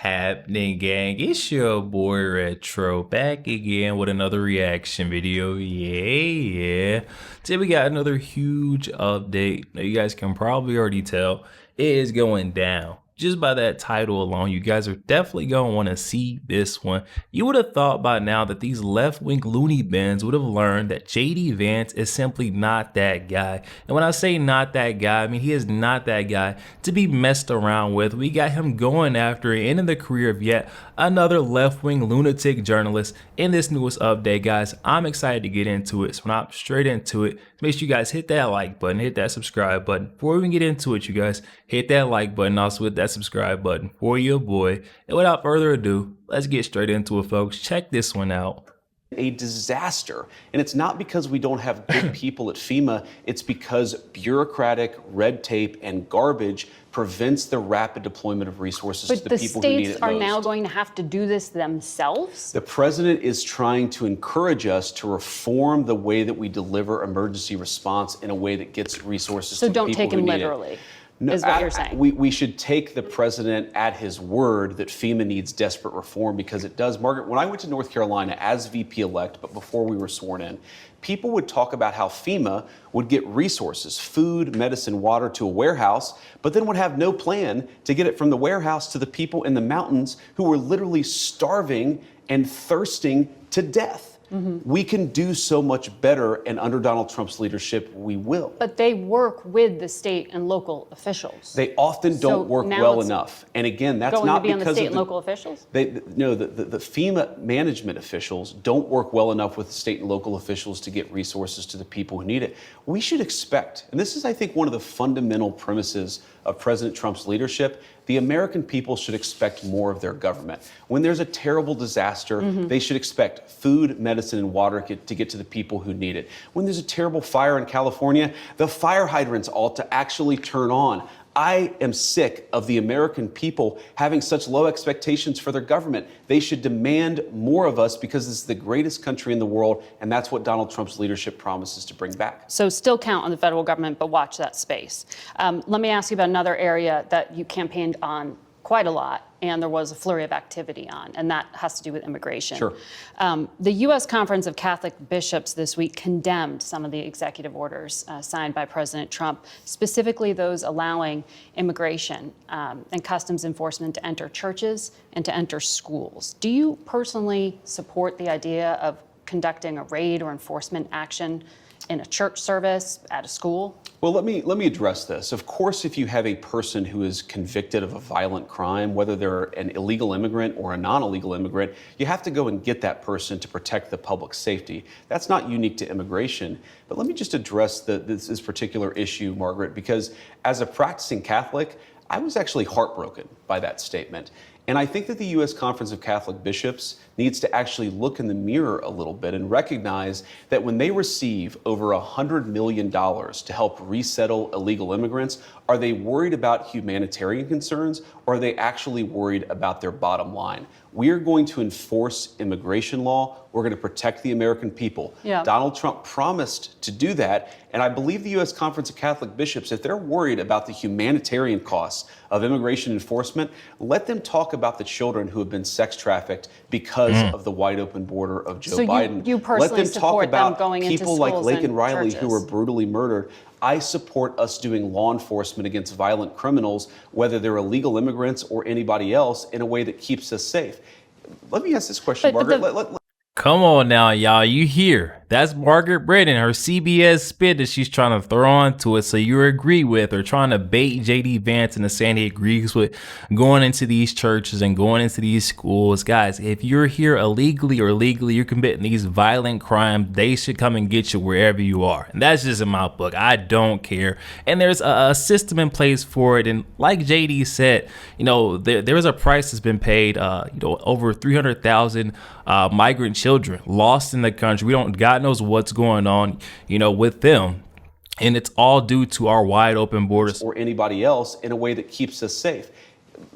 happening, gang? It's your boy Retro back again with another reaction video. Yeah. Today we got another huge update. Now you guys can probably already tell it is going down. Just by that title alone, you guys are definitely going to want to see this one. You would have thought by now that these left-wing loony bins would have learned that JD Vance is simply not that guy. And when I say not that guy, I mean he is not that guy to be messed around with. We got him going after and ending the career of yet another left-wing lunatic journalist in this newest update, guys. I'm excited to get into it, so when I'm straight into it, make sure you guys hit that like button, hit that subscribe button. Before we even get into it, you guys, hit that like button, also hit that subscribe button for your boy. And without further ado, let's get straight into it, folks. Check this one out. A disaster. And it's not because we don't have good people at FEMA, it's because bureaucratic red tape and garbage prevents the rapid deployment of resources to the people who need it most. But the states are now going to have to do this themselves? The president is trying to encourage us to reform the way that we deliver emergency response in a way that gets resources to the people who need it. So don't take him literally. No, is what you're saying. We should take the president at his word that FEMA needs desperate reform, because it does. Margaret, when I went to North Carolina as VP-elect, but before we were sworn in, people would talk about how FEMA would get resources, food, medicine, water to a warehouse, but then would have no plan to get it from the warehouse to the people in the mountains who were literally starving and thirsting to death. We can do so much better, and under Donald Trump's leadership, we will. But they work with the state and local officials. They often don't work well enough. And again, that's not because of the state and local officials? No, the FEMA management officials don't work well enough with the state and local officials to get resources to the people who need it. We should expect, and this is, I think, one of the fundamental premises of President Trump's leadership, the American people should expect more of their government. When there's a terrible disaster, they should expect food, medicine, and water to get to the people who need it. When there's a terrible fire in California, the fire hydrants ought to actually turn on. I am sick of the American people having such low expectations for their government. They should demand more of us, because this is the greatest country in the world, and that's what Donald Trump's leadership promises to bring back. So still count on the federal government, but watch that space. Let me ask you about another area that you campaigned on quite a lot, and there was a flurry of activity on, and that has to do with immigration. Sure. The U.S. Conference of Catholic Bishops this week condemned some of the executive orders signed by President Trump, specifically those allowing immigration and customs enforcement to enter churches and to enter schools. Do you personally support the idea of conducting a raid or enforcement action in a church service, at a school? Well, let me address this. Of course, if you have a person who is convicted of a violent crime, whether they're an illegal immigrant or a non-illegal immigrant, you have to go and get that person to protect the public safety. That's not unique to immigration. But let me just address this particular issue, Margaret, because as a practicing Catholic, I was actually heartbroken by that statement. And I think that the U.S. Conference of Catholic Bishops needs to actually look in the mirror a little bit and recognize that when they receive over $100 million to help resettle illegal immigrants, are they worried about humanitarian concerns, or are they actually worried about their bottom line? We are going to enforce immigration law. We're going to protect the American people. Yeah. Donald Trump promised to do that. And I believe the U.S. Conference of Catholic Bishops, if they're worried about the humanitarian costs of immigration enforcement, let them talk about the children who have been sex trafficked because of the wide open border of Joe Biden. You personally let them talk support them about going into people like schools Laken and Riley churches. who were brutally murdered. I support us doing law enforcement against violent criminals, whether they're illegal immigrants or anybody else, in a way that keeps us safe. Let me ask this question, Margaret. Come on now, y'all. You hear? That's Margaret Brennan, her CBS spit that she's trying to throw onto it. So you agree with or trying to bait JD Vance into saying he agrees with going into these churches and going into these schools. Guys, if you're here illegally or legally, you're committing these violent crimes, they should come and get you wherever you are. And that's just in my book. I don't care. And there's a system in place for it. And like JD said, you know, there's a price that's been paid, over 300,000 migrant children lost in the country. God knows what's going on, with them. And it's all due to our wide open borders. Or anybody else, in a way that keeps us safe.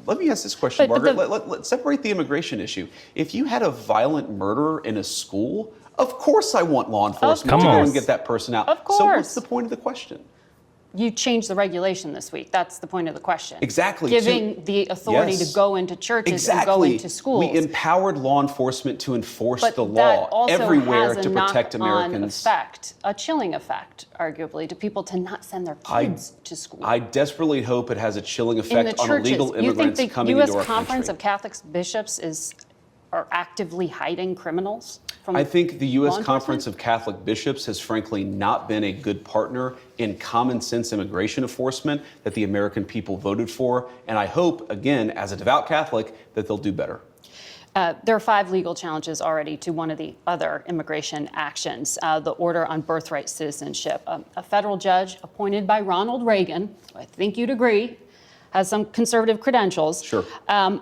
Let me ask this question, Margaret. Let's separate the immigration issue. If you had a violent murderer in a school, of course I want law enforcement to go and get that person out. Of course. So what's the point of the question? You changed the regulation this week. That's the point of the question. Exactly. Giving the authority Yes. to go into churches and Exactly. go into schools. We empowered law enforcement to enforce But the that law also everywhere has to protect a knock-on Americans. effect, a chilling effect, arguably, to people to not send their kids to school. I desperately hope it has a chilling In effect the on churches, illegal immigrants you think the coming U.S. into our Conference country. of Catholic Bishops are actively hiding criminals from I think the U.S. law Conference enforcement? of Catholic Bishops has frankly not been a good partner in common sense immigration enforcement that the American people voted for. And I hope, again, as a devout Catholic, that they'll do better. There are 5 legal challenges already to one of the other immigration actions, the order on birthright citizenship. A federal judge appointed by Ronald Reagan, I think you'd agree, has some conservative credentials, Sure.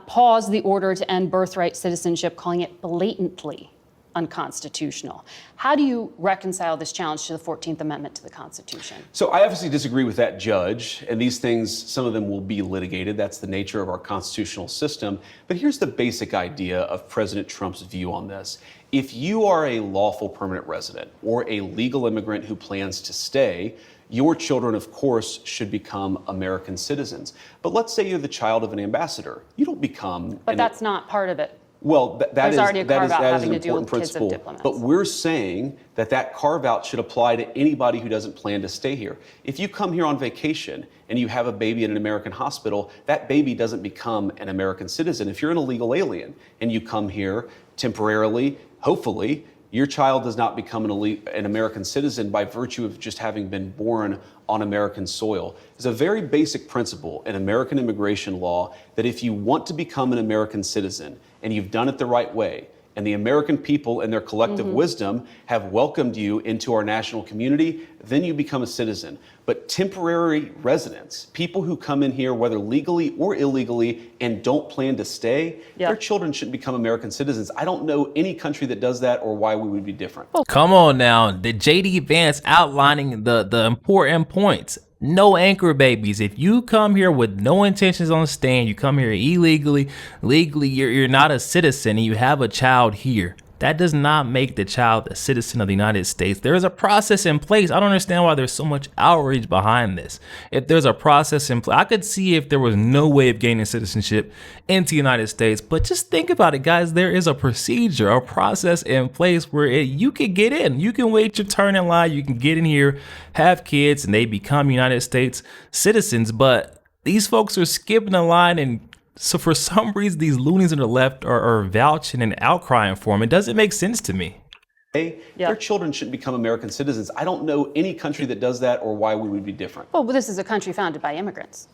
paused the order to end birthright citizenship, calling it blatantly unconstitutional. How do you reconcile this challenge to the 14th Amendment to the Constitution? So I obviously disagree with that judge, and these things, some of them will be litigated. That's the nature of our constitutional system. But here's the basic idea of President Trump's view on this. If you are a lawful permanent resident or a legal immigrant who plans to stay, your children, of course, should become American citizens. But let's say you're the child of an ambassador. You don't become... But that's not part of it. Well, that There's is already a carve-out an having to deal important with kids of principle. diplomats. But we're saying that that carve-out should apply to anybody who doesn't plan to stay here. If you come here on vacation and you have a baby in an American hospital, that baby doesn't become an American citizen. If you're an illegal alien and you come here temporarily, hopefully, your child does not become an American citizen by virtue of just having been born on American soil. It's a very basic principle in American immigration law that if you want to become an American citizen and you've done it the right way, and the American people and their collective wisdom have welcomed you into our national community, then you become a citizen. But temporary residents, people who come in here, whether legally or illegally, and don't plan to stay, their children shouldn't become American citizens. I don't know any country that does that or why we would be different. Come on now, the JD Vance outlining the important points. No anchor babies. If you come here with no intentions on staying, you come here illegally, legally, you're not a citizen and you have a child here. That does not make the child a citizen of the United States. There is a process in place. I don't understand why there's so much outrage behind this. If there's a process in place, I could see if there was no way of gaining citizenship into the United States. But just think about it, guys. There is a procedure, a process in place where you can get in. You can wait your turn in line. You can get in here, have kids, and they become United States citizens. But these folks are skipping the line, and so for some reason, these loonies on the left are vouching and outcrying for them. It doesn't make sense to me. Their children shouldn't become American citizens. I don't know any country that does that or why we would be different. Well, this is a country founded by immigrants.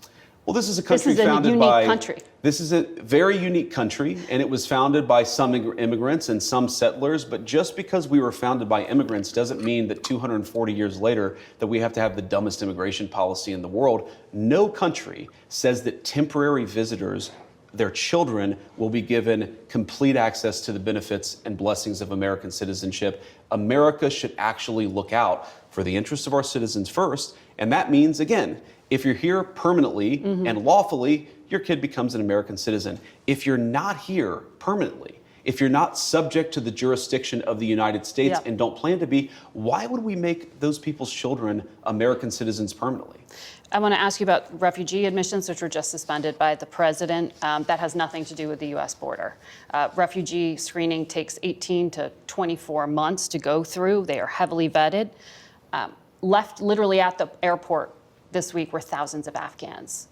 Well, this is a country This is a founded unique by... country. This is a very unique country, and it was founded by some immigrants and some settlers. But just because we were founded by immigrants doesn't mean that 240 years later that we have to have the dumbest immigration policy in the world. No country says that temporary visitors, their children, will be given complete access to the benefits and blessings of American citizenship. America should actually look out for the interests of our citizens first. And that means, again, if you're here permanently and lawfully, your kid becomes an American citizen. If you're not here permanently, if you're not subject to the jurisdiction of the United States and don't plan to be, why would we make those people's children American citizens permanently? I want to ask you about refugee admissions, which were just suspended by the president. That has nothing to do with the U.S. border. Refugee screening takes 18 to 24 months to go through. They are heavily vetted. Left literally at the airport this week were thousands of Afghans,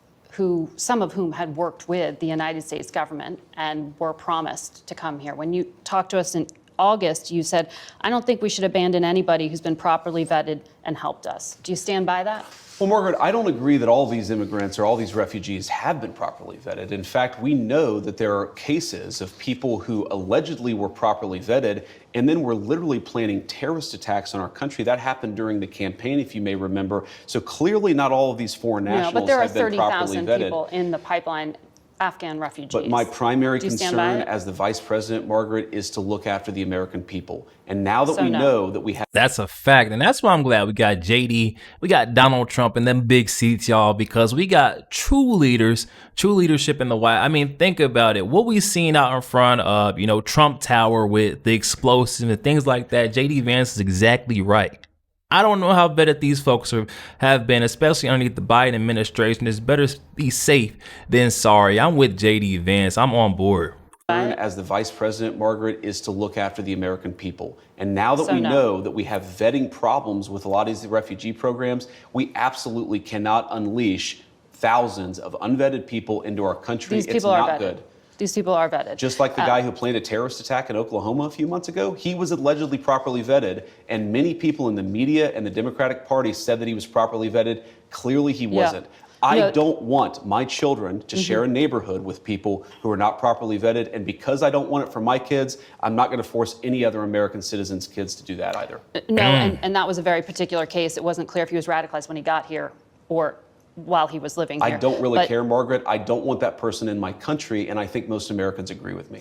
some of whom had worked with the United States government and were promised to come here. When you talked to us in August, you said, I don't think we should abandon anybody who's been properly vetted and helped us. Do you stand by that? Well, Margaret, I don't agree that all these immigrants or all these refugees have been properly vetted. In fact, we know that there are cases of people who allegedly were properly vetted and then were literally planning terrorist attacks on our country. That happened during the campaign, if you may remember. So clearly not all of these foreign nationals have been properly vetted. But there are 30,000 people in the pipeline, Afghan refugees. But my primary Do you stand by concern it? as the vice president, Margaret, is to look after the American people. And now that we know that we have... That's a fact. And that's why I'm glad we got JD, we got Donald Trump and them big seats, y'all, because we got true leaders, true leadership in the White. I mean, think about it. What we seen out in front of, Trump Tower with the explosives and things like that, JD Vance is exactly right. I don't know how vetted these folks have been, especially underneath the Biden administration. It's better be safe than sorry. I'm with JD Vance. I'm on board. As the vice president, Margaret, is to look after the American people. And now that we know that we have vetting problems with a lot of these refugee programs, we absolutely cannot unleash thousands of unvetted people into our country. These people are not vetted. good. These people are vetted. Just like the guy who planned a terrorist attack in Oklahoma a few months ago, he was allegedly properly vetted, and many people in the media and the Democratic Party said that he was properly vetted. Clearly he wasn't. I don't want my children to share a neighborhood with people who are not properly vetted, and because I don't want it for my kids, I'm not going to force any other American citizens' kids to do that either. No, and that was a very particular case. It wasn't clear if he was radicalized when he got here or while he was living here. I don't really care, Margaret. I don't want that person in my country, and I think most Americans agree with me.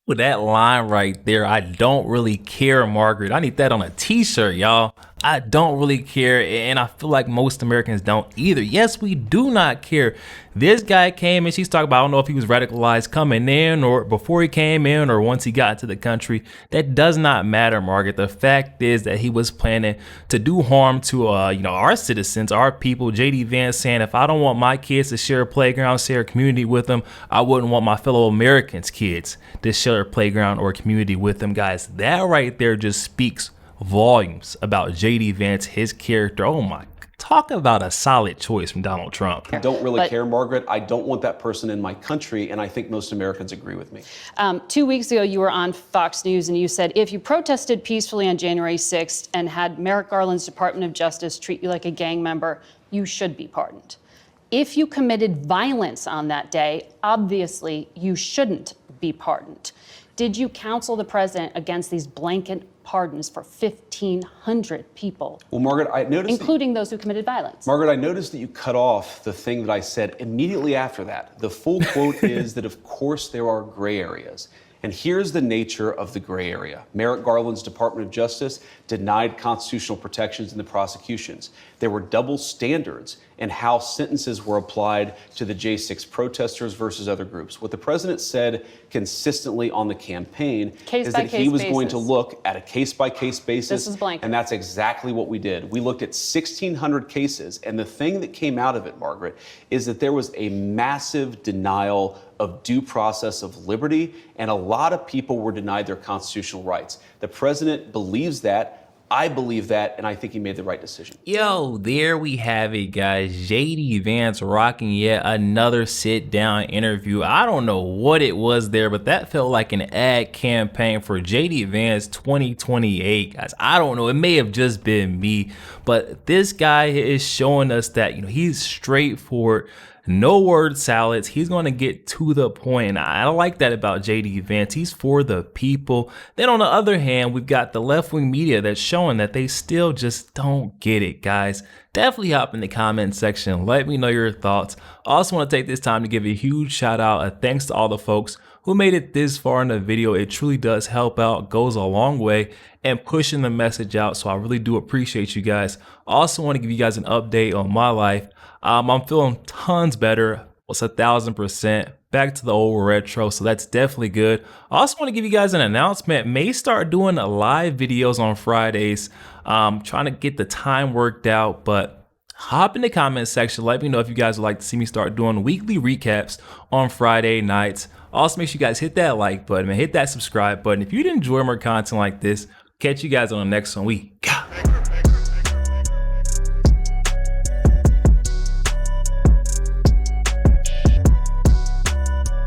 With that line right there, I don't really care, Margaret. I need that on a t-shirt, y'all. I don't really care, and I feel like most Americans don't either. Yes, we do not care. This guy came and she's talking about, I don't know if he was radicalized coming in or before he came in or once he got into the country. That does not matter, Margaret. The fact is that he was planning to do harm to our citizens, our people. JD Vance saying, if I don't want my kids to share a playground, share a community with them, I wouldn't want my fellow Americans' kids to share a playground or a community with them. Guys, that right there just speaks volumes about JD Vance, his character. Oh my, talk about a solid choice from Donald Trump. I don't really care, Margaret. I don't want that person in my country, and I think most Americans agree with me. 2 weeks ago, you were on Fox News and you said, if you protested peacefully on January 6th and had Merrick Garland's Department of Justice treat you like a gang member, you should be pardoned. If you committed violence on that day, obviously you shouldn't be pardoned. Did you counsel the president against these blanket pardons for 1,500 people? Well, Margaret, I noticed, including those who committed violence. Margaret, I noticed that you cut off the thing that I said immediately after that. The full quote is that, of course, there are gray areas. And here's the nature of the gray area. Merrick Garland's Department of Justice denied constitutional protections in the prosecutions. There were double standards in how sentences were applied to the J6 protesters versus other groups. What the president said consistently on the campaign is that he was going to look at a case-by-case basis. This is blanket. And that's exactly what we did. We looked at 1,600 cases, and the thing that came out of it, Margaret, is that there was a massive denial of due process of liberty, and a lot of people were denied their constitutional rights. The president believes that. I believe that, and I think he made the right decision. Yo, there we have it, guys. JD Vance rocking yet another sit-down interview. I don't know what it was there, but that felt like an ad campaign for JD Vance 2028, guys. I don't know. It may have just been me, but this guy is showing us that, he's straightforward. No word salads. He's going to get to the point. I like that about JD Vance. He's for the people. Then on the other hand, we've got the left-wing media that's showing that they still just don't get it, guys. Definitely hop in the comment section. Let me know your thoughts. I also want to take this time to give a huge shout out and thanks to all the folks who made it this far in the video. It truly does help out, goes a long way and pushing the message out. So I really do appreciate you guys. I also want to give you guys an update on my life. I'm feeling tons better. It's 1,000% back to the old retro, so that's definitely good. I also want to give you guys an announcement. May start doing live videos on Fridays. Trying to get the time worked out, but hop in the comment section. Let me know if you guys would like to see me start doing weekly recaps on Friday nights. Also, make sure you guys hit that like button and hit that subscribe button. If you did enjoy more content like this, catch you guys on the next one. We got